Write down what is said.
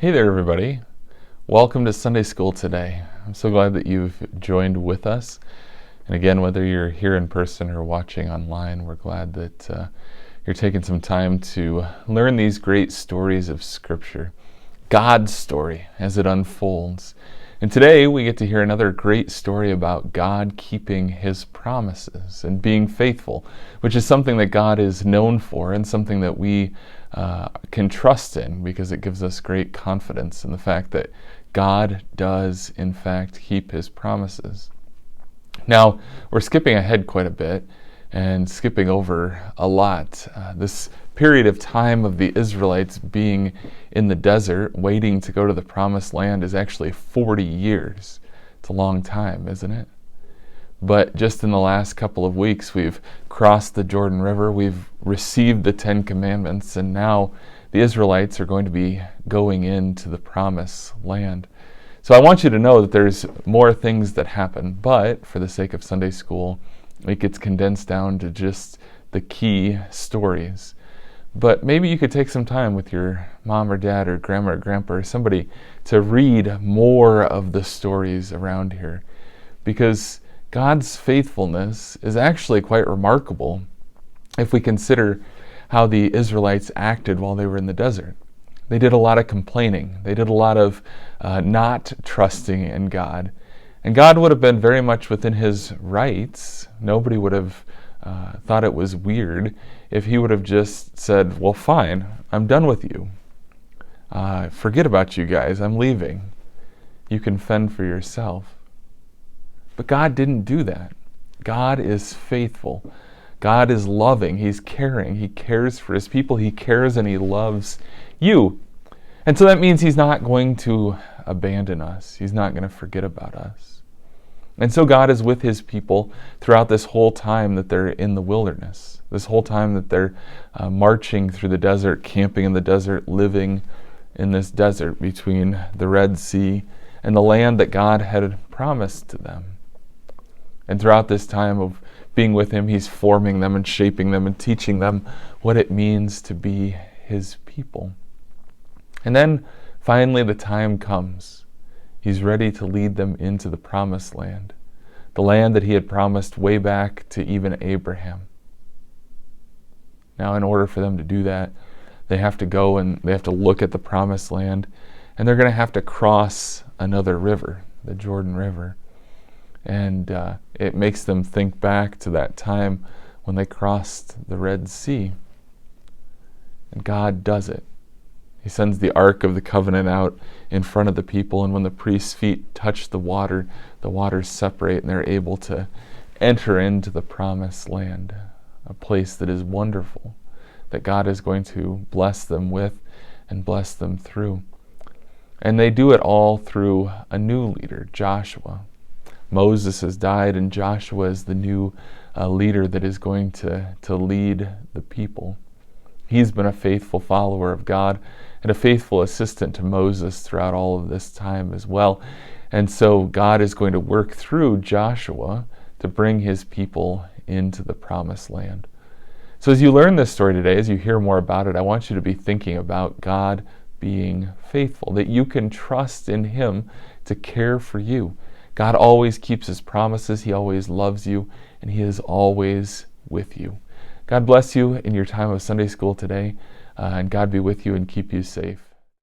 Hey there, everybody. Welcome to Sunday School today. I'm so glad that you've joined with us. And again, whether you're here in person or watching online, we're glad that you're taking some time to learn these great stories of Scripture, God's story as it unfolds. And today we get to hear another great story about God keeping His promises and being faithful, which is something that God is known for and something that we can trust in because it gives us great confidence in the fact that God does, in fact, keep His promises. Now, we're skipping ahead quite a bit and skipping over a lot. This period of time of the Israelites being in the desert, waiting to go to the promised land, is actually 40 years. It's a long time, isn't it? But just in the last couple of weeks, we've crossed the Jordan River, we've received the Ten Commandments, and now the Israelites are going to be going into the promised land. So I want you to know that there's more things that happen, but for the sake of Sunday school, it gets condensed down to just the key stories. But maybe you could take some time with your mom or dad or grandma or grandpa or somebody to read more of the stories around here, because God's faithfulness is actually quite remarkable if we consider how the Israelites acted while they were in the desert. They did a lot of complaining. They did a lot of not trusting in God. And God would have been very much within His rights. Nobody would have thought it was weird if He would have just said, well, fine, I'm done with you. Forget about you guys, I'm leaving. You can fend for yourself. But God didn't do that. God is faithful. God is loving. He's caring. He cares for His people. He cares and He loves you. And so that means He's not going to abandon us. He's not going to forget about us. And so God is with His people throughout this whole time that they're in the wilderness, this whole time that they're marching through the desert, camping in the desert, living in this desert between the Red Sea and the land that God had promised to them. And throughout this time of being with Him, He's forming them and shaping them and teaching them what it means to be His people. And then finally the time comes. He's ready to lead them into the promised land, the land that He had promised way back to even Abraham. Now, in order for them to do that, they have to go and they have to look at the promised land, and they're going to have to cross another river, the Jordan River. And it makes them think back to that time when they crossed the Red Sea. And God does it. He sends the Ark of the Covenant out in front of the people, and when the priest's feet touch the waters separate, and they're able to enter into the promised land, a place that is wonderful, that God is going to bless them with and bless them through. And they do it all through a new leader, Joshua. Moses has died, and Joshua is the new leader that is going to lead the people. He's been a faithful follower of God and a faithful assistant to Moses throughout all of this time as well. And so God is going to work through Joshua to bring His people into the promised land. So as you learn this story today, as you hear more about it, I want you to be thinking about God being faithful, that you can trust in Him to care for you. God always keeps His promises. He always loves you, and He is always with you. God bless you in your time of Sunday school today, and God be with you and keep you safe.